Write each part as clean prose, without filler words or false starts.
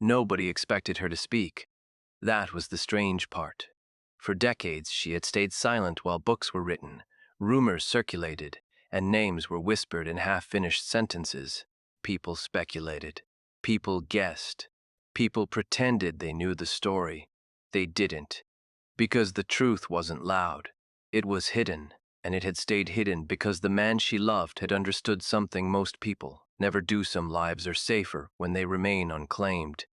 Nobody expected her to speak. That was the strange part. For decades, she had stayed silent while books were written, rumors circulated, and names were whispered in half-finished sentences. People speculated. People guessed. People pretended they knew the story. They didn't. Because the truth wasn't loud. It was hidden, and it had stayed hidden because the man she loved had understood something most people never do. Some lives are safer when they remain unclaimed.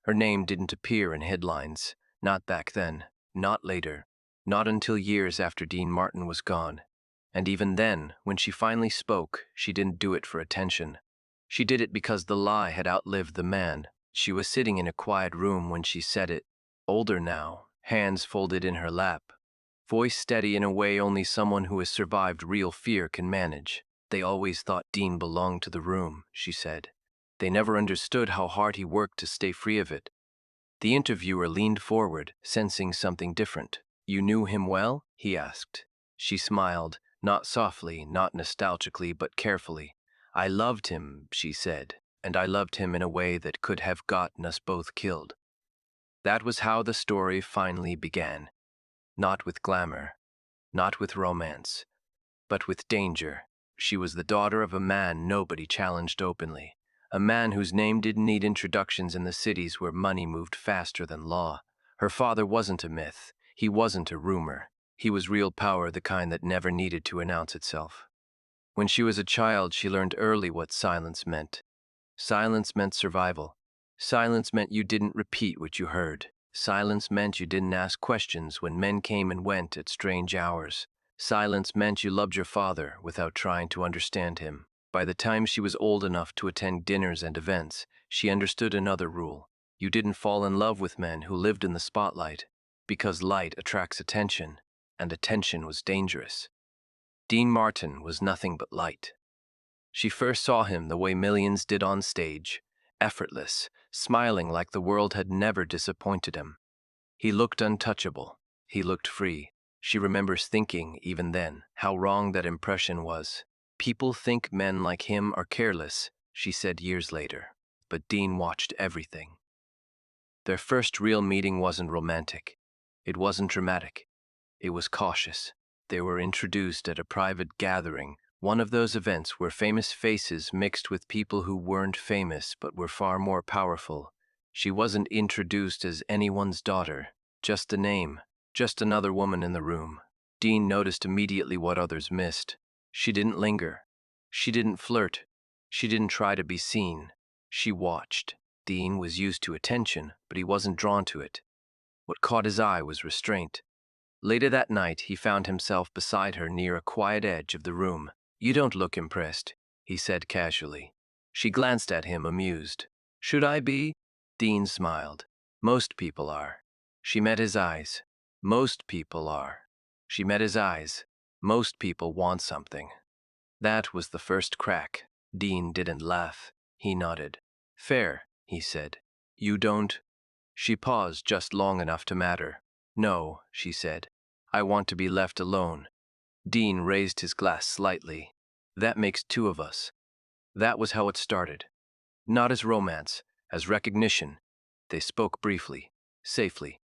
Her name didn't appear in headlines, not back then, not later, not until years after Dean Martin was gone. And even then, when she finally spoke, she didn't do it for attention. She did it because the lie had outlived the man. She was sitting in a quiet room when she said it, older now, hands folded in her lap, voice steady in a way only someone who has survived real fear can manage. They always thought Dean belonged to the room, she said. They never understood how hard he worked to stay free of it. The interviewer leaned forward, sensing something different. You knew him well? He asked. She smiled, not softly, not nostalgically, but carefully. I loved him, she said, and I loved him in a way that could have gotten us both killed. That was how the story finally began. Not with glamour, not with romance, but with danger. She was the daughter of a man nobody challenged openly, a man whose name didn't need introductions in the cities where money moved faster than law. Her father wasn't a myth, he wasn't a rumor. He was real power, the kind that never needed to announce itself. When she was a child, she learned early what silence meant. Silence meant survival. Silence meant you didn't repeat what you heard. Silence meant you didn't ask questions when men came and went at strange hours. Silence meant you loved your father without trying to understand him. By the time she was old enough to attend dinners and events, she understood another rule. You didn't fall in love with men who lived in the spotlight, because light attracts attention, and attention was dangerous. Dean Martin was nothing but light. She first saw him the way millions did on stage, effortless, smiling like the world had never disappointed him. He looked untouchable. He looked free. She remembers thinking, even then, how wrong that impression was. People think men like him are careless, she said years later, but Dean watched everything. Their first real meeting wasn't romantic. It wasn't dramatic. It was cautious. They were introduced at a private gathering, one of those events where famous faces mixed with people who weren't famous but were far more powerful. She wasn't introduced as anyone's daughter, just a name, just another woman in the room. Dean noticed immediately what others missed. She didn't linger. She didn't flirt. She didn't try to be seen. She watched. Dean was used to attention, but he wasn't drawn to it. What caught his eye was restraint. Later that night, he found himself beside her near a quiet edge of the room. You don't look impressed, he said casually. She glanced at him, amused. Should I be? Dean smiled. Most people are. She met his eyes. Most people are. She met his eyes. Most people want something. That was the first crack. Dean didn't laugh. He nodded. Fair, he said. You don't? She paused just long enough to matter. No, she said. I want to be left alone. Dean raised his glass slightly. That makes two of us. That was how it started. Not as romance, as recognition. They spoke briefly, safely.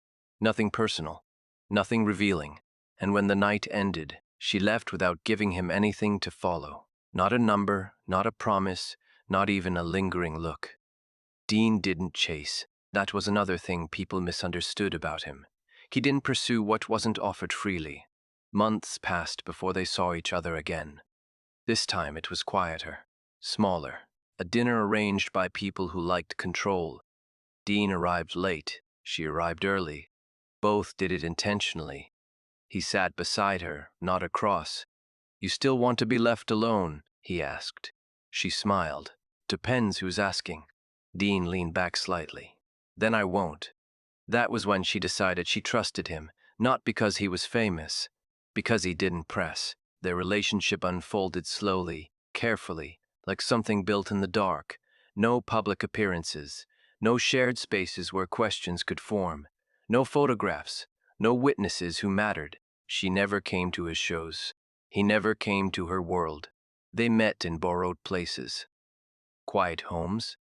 Nothing personal, nothing revealing. And when the night ended, she left without giving him anything to follow. Not a number, not a promise, not even a lingering look. Dean didn't chase. That was another thing people misunderstood about him. He didn't pursue what wasn't offered freely. Months passed before they saw each other again. This time it was quieter, smaller, a dinner arranged by people who liked control. Dean arrived late, she arrived early. Both did it intentionally. He sat beside her, not across. You still want to be left alone? He asked. She smiled. Depends who's asking. Dean leaned back slightly. Then I won't. That was when she decided she trusted him, not because he was famous, because he didn't press. Their relationship unfolded slowly, carefully, like something built in the dark. No public appearances, no shared spaces where questions could form, no photographs, no witnesses who mattered. She never came to his shows. He never came to her world. They met in borrowed places. Quiet homes,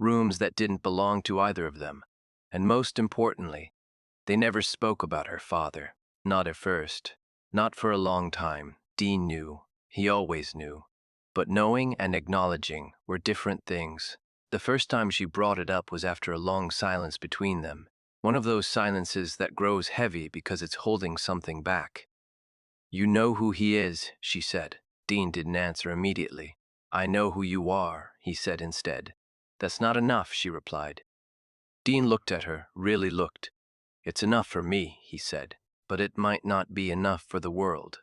rooms that didn't belong to either of them. And most importantly, they never spoke about her father. Not at first. Not for a long time. Dean knew. He always knew. But knowing and acknowledging were different things. The first time she brought it up was after a long silence between them. One of those silences that grows heavy because it's holding something back. "You know who he is," she said. Dean didn't answer immediately. "I know who you are," he said instead. "That's not enough," she replied. Dean looked at her, really looked. "It's enough for me," he said, "but it might not be enough for the world."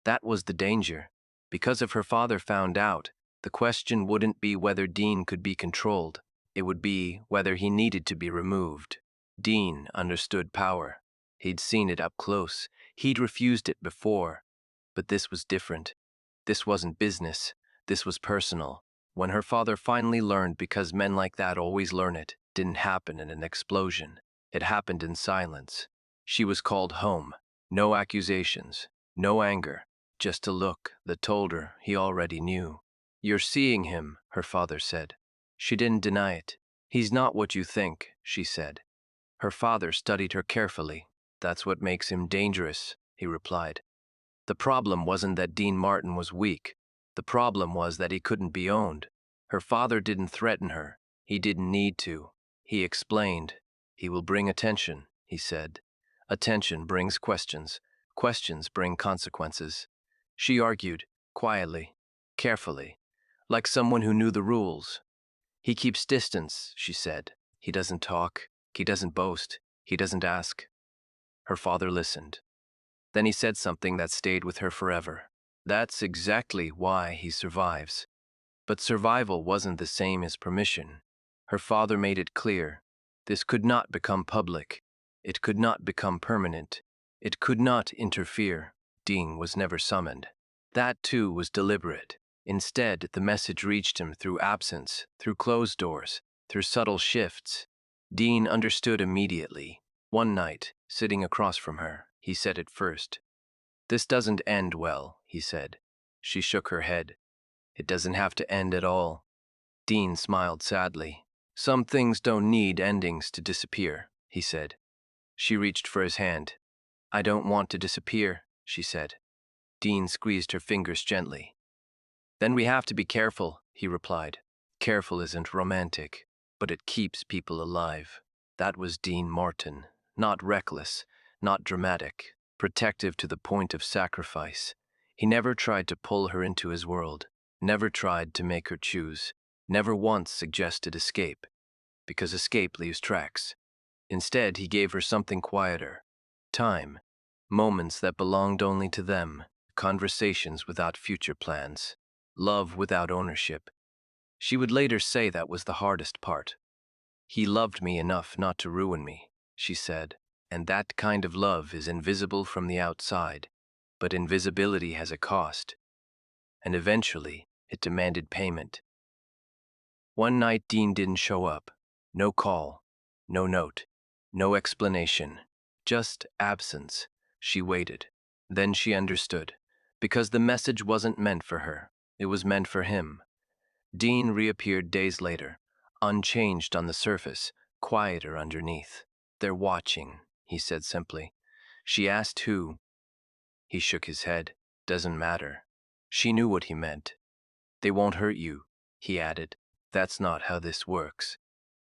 That was the danger. Because if her father found out, the question wouldn't be whether Dean could be controlled. It would be whether he needed to be removed. Dean understood power. He'd seen it up close. He'd refused it before. But this was different. This wasn't business. This was personal. When her father finally learned, because men like that always learn, it didn't happen in an explosion. It happened in silence. She was called home. No accusations. No anger. Just a look that told her he already knew. "You're seeing him," her father said. She didn't deny it. "He's not what you think," she said. Her father studied her carefully. "That's what makes him dangerous," he replied. The problem wasn't that Dean Martin was weak. The problem was that he couldn't be owned. Her father didn't threaten her. He didn't need to. He explained. "He will bring attention," he said. "Attention brings questions. Questions bring consequences." She argued, quietly, carefully, like someone who knew the rules. "He keeps distance," she said. "He doesn't talk. He doesn't boast. He doesn't ask." Her father listened. Then he said something that stayed with her forever. "That's exactly why he survives." But survival wasn't the same as permission. Her father made it clear. This could not become public. It could not become permanent. It could not interfere. Dean was never summoned. That, too, was deliberate. Instead, the message reached him through absence, through closed doors, through subtle shifts. Dean understood immediately. One night, sitting across from her, he said it first. "This doesn't end well," he said. She shook her head. "It doesn't have to end at all." Dean smiled sadly. "Some things don't need endings to disappear," he said. She reached for his hand. "I don't want to disappear," she said. Dean squeezed her fingers gently. "Then we have to be careful," he replied. "Careful isn't romantic, but it keeps people alive." That was Dean Martin. Not reckless, not dramatic, protective to the point of sacrifice. He never tried to pull her into his world, never tried to make her choose, never once suggested escape, because escape leaves tracks. Instead, he gave her something quieter. Time. Moments that belonged only to them. Conversations without future plans. Love without ownership. She would later say that was the hardest part. "He loved me enough not to ruin me," she said. "And that kind of love is invisible from the outside. But invisibility has a cost. And eventually, it demanded payment." One night, Dean didn't show up. No call. No note. No explanation. Just absence. She waited. Then she understood. Because the message wasn't meant for her. It was meant for him. Dean reappeared days later, unchanged on the surface, quieter underneath. "They're watching," he said simply. She asked who. He shook his head. "Doesn't matter." She knew what he meant. "They won't hurt you," he added. "That's not how this works."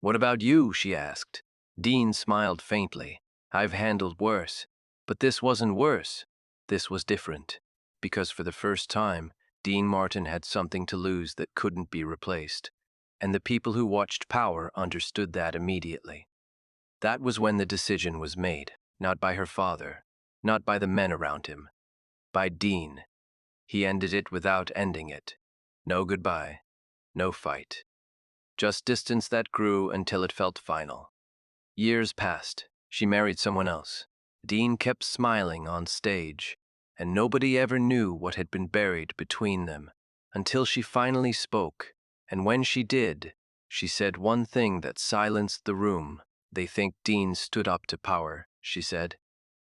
"What about you?" she asked. Dean smiled faintly. "I've handled worse. But this wasn't worse. This was different. Because for the first time, Dean Martin had something to lose that couldn't be replaced. And the people who watched Power understood that immediately. That was when the decision was made, not by her father, not by the men around him, by Dean. He ended it without ending it. No goodbye, no fight. Just distance that grew until it felt final. Years passed. She married someone else. Dean kept smiling on stage, and nobody ever knew what had been buried between them, until she finally spoke. And when she did, she said one thing that silenced the room. "They think Dean stood up to power," she said.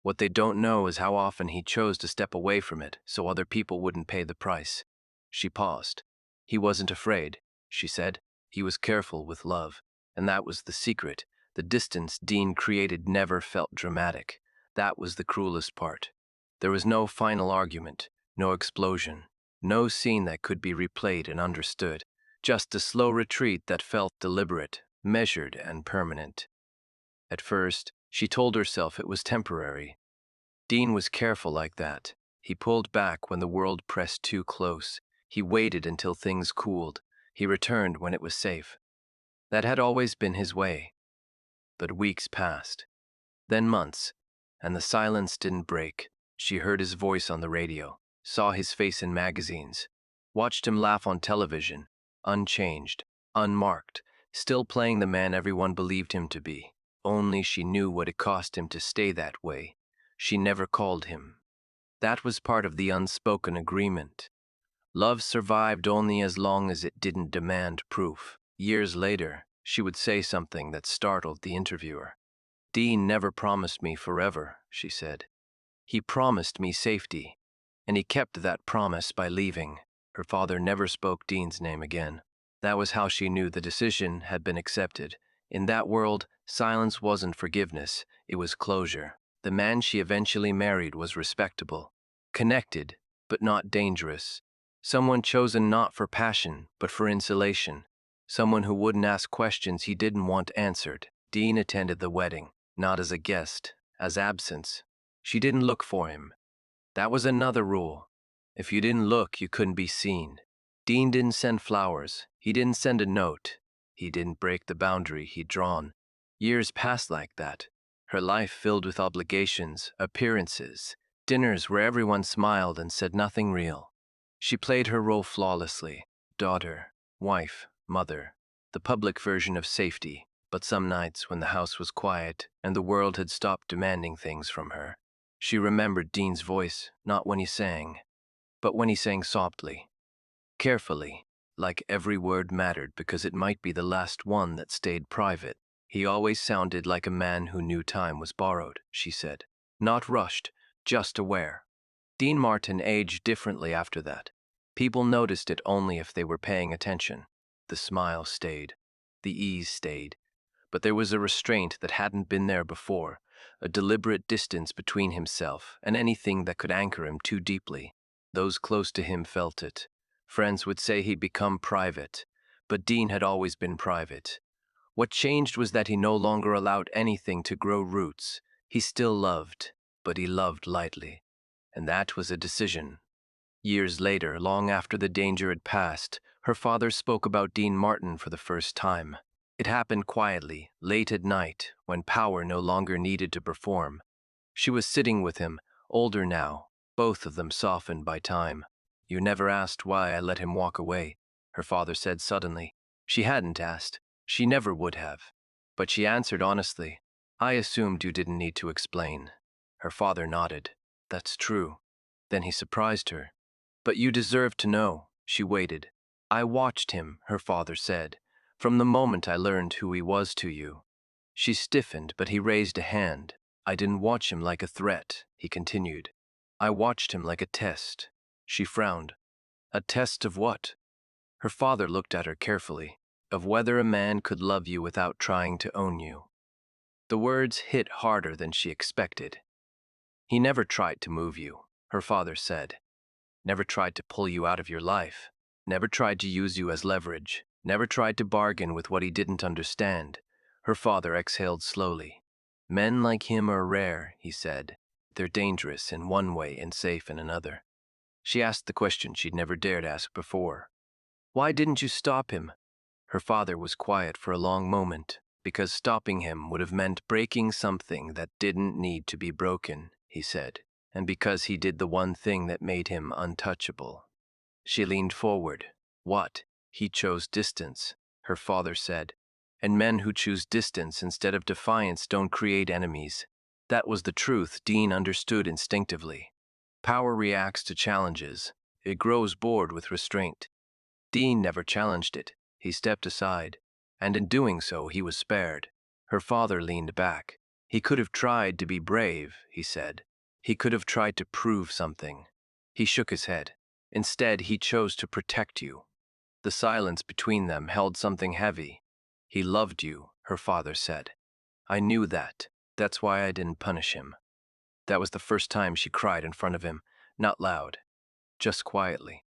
"What they don't know is how often he chose to step away from it so other people wouldn't pay the price." She paused. "He wasn't afraid," she said. He was careful with love, and that was the secret. The distance Dean created never felt dramatic. That was the cruelest part. There was no final argument, no explosion, no scene that could be replayed and understood. Just a slow retreat that felt deliberate, measured, and permanent. At first, she told herself it was temporary. Dean was careful like that. He pulled back when the world pressed too close. He waited until things cooled. He returned when it was safe. That had always been his way. But weeks passed, then months, and the silence didn't break. She heard his voice on the radio, saw his face in magazines, watched him laugh on television, unchanged, unmarked, still playing the man everyone believed him to be. Only she knew what it cost him to stay that way. She never called him. That was part of the unspoken agreement. Love survived only as long as it didn't demand proof. Years later, she would say something that startled the interviewer. "Dean never promised me forever," she said. "He promised me safety, and he kept that promise by leaving." Her father never spoke Dean's name again. That was how she knew the decision had been accepted. In that world, silence wasn't forgiveness, it was closure. The man she eventually married was respectable, connected, but not dangerous. Someone chosen not for passion, but for insulation. Someone who wouldn't ask questions he didn't want answered. Dean attended the wedding, not as a guest, as absence. She didn't look for him. That was another rule. If you didn't look, you couldn't be seen. Dean didn't send flowers. He didn't send a note. He didn't break the boundary he'd drawn. Years passed like that. Her life filled with obligations, appearances, dinners where everyone smiled and said nothing real. She played her role flawlessly. Daughter, wife, mother, the public version of safety. But some nights when the house was quiet and the world had stopped demanding things from her, she remembered Dean's voice, not when he sang, but when he sang softly, carefully, like every word mattered because it might be the last one that stayed private. He always sounded like a man who knew time was borrowed, she said. Not rushed, just aware. Dean Martin aged differently after that. People noticed it only if they were paying attention. The smile stayed. The ease stayed. But there was a restraint that hadn't been there before, a deliberate distance between himself and anything that could anchor him too deeply. Those close to him felt it. Friends would say he'd become private, but Dean had always been private. What changed was that he no longer allowed anything to grow roots. He still loved, but he loved lightly. And that was a decision. Years later, long after the danger had passed, her father spoke about Dean Martin for the first time. It happened quietly, late at night, when power no longer needed to perform. She was sitting with him, older now, both of them softened by time. "You never asked why I let him walk away," her father said suddenly. She hadn't asked. She never would have. But she answered honestly, "I assumed you didn't need to explain." Her father nodded. "That's true." Then he surprised her. "But you deserve to know." She waited. "I watched him," her father said, "from the moment I learned who he was to you." She stiffened, but he raised a hand. "I didn't watch him like a threat," he continued. "I watched him like a test." She frowned. "A test of what?" Her father looked at her carefully. "Of whether a man could love you without trying to own you." The words hit harder than she expected. "He never tried to move you," her father said. "Never tried to pull you out of your life. Never tried to use you as leverage. Never tried to bargain with what he didn't understand." Her father exhaled slowly. "Men like him are rare," he said. "They're dangerous in one way and safe in another." She asked the question she'd never dared ask before. "Why didn't you stop him?" Her father was quiet for a long moment, because stopping him would have meant breaking something that didn't need to be broken, he said, and because he did the one thing that made him untouchable. She leaned forward. "What?" "He chose distance," her father said. "And men who choose distance instead of defiance don't create enemies." That was the truth Dean understood instinctively. Power reacts to challenges. It grows bored with restraint. Dean never challenged it. He stepped aside, and in doing so he was spared. Her father leaned back. "He could have tried to be brave," he said. "He could have tried to prove something." He shook his head. "Instead, he chose to protect you." The silence between them held something heavy. "He loved you," her father said. "I knew that. That's why I didn't punish him." That was the first time she cried in front of him, not loud, just quietly.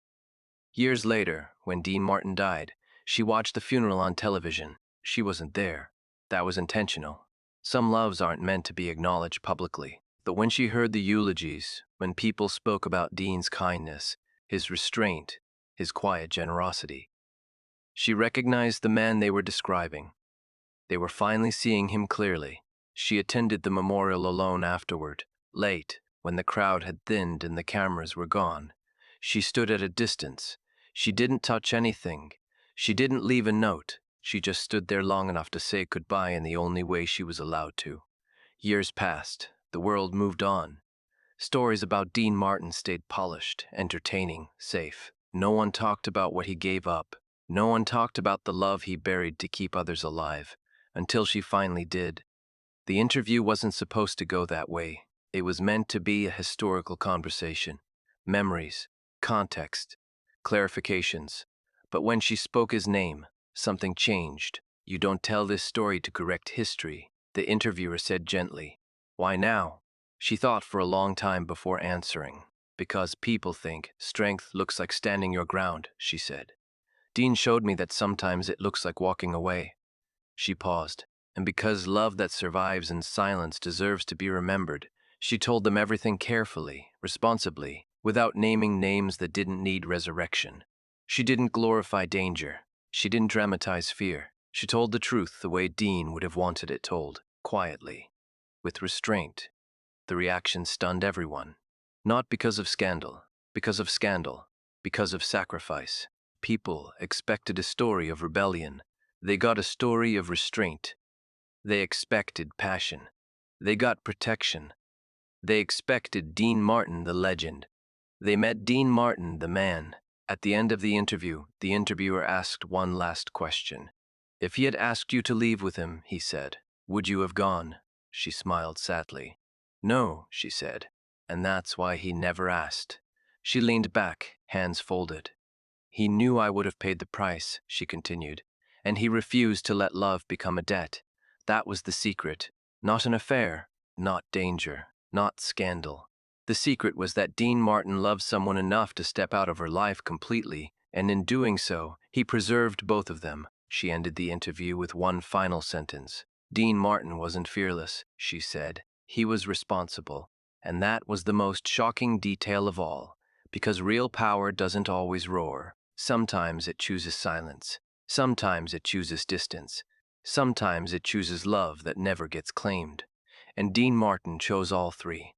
Years later, when Dean Martin died, she watched the funeral on television. She wasn't there. That was intentional. Some loves aren't meant to be acknowledged publicly. But when she heard the eulogies, when people spoke about Dean's kindness, his restraint, his quiet generosity, she recognized the man they were describing. They were finally seeing him clearly. She attended the memorial alone afterward, late, when the crowd had thinned and the cameras were gone. She stood at a distance. She didn't touch anything. She didn't leave a note. She just stood there long enough to say goodbye in the only way she was allowed to. Years passed. The world moved on. Stories about Dean Martin stayed polished, entertaining, safe. No one talked about what he gave up. No one talked about the love he buried to keep others alive. Until she finally did. The interview wasn't supposed to go that way. It was meant to be a historical conversation. Memories, context, clarifications. But when she spoke his name, something changed. "You don't tell this story to correct history," the interviewer said gently. "Why now?" She thought for a long time before answering. "Because people think strength looks like standing your ground," she said. "Dean showed me that sometimes it looks like walking away." She paused. "And because love that survives in silence deserves to be remembered," she told them everything carefully, responsibly, without naming names that didn't need resurrection. She didn't glorify danger. She didn't dramatize fear. She told the truth the way Dean would have wanted it told, quietly, with restraint. The reaction stunned everyone. Not because of scandal, because of sacrifice. People expected a story of rebellion. They got a story of restraint. They expected passion. They got protection. They expected Dean Martin, the legend. They met Dean Martin, the man. At the end of the interview, the interviewer asked one last question. "If he had asked you to leave with him," he said, "would you have gone?" She smiled sadly. "No," she said, "and that's why he never asked." She leaned back, hands folded. "He knew I would have paid the price," she continued, "and he refused to let love become a debt. That was the secret. Not an affair, not danger, not scandal. The secret was that Dean Martin loved someone enough to step out of her life completely, and in doing so, he preserved both of them." She ended the interview with one final sentence. "Dean Martin wasn't fearless," she said. "He was responsible." And that was the most shocking detail of all, because real power doesn't always roar. Sometimes it chooses silence. Sometimes it chooses distance. Sometimes it chooses love that never gets claimed. And Dean Martin chose all three.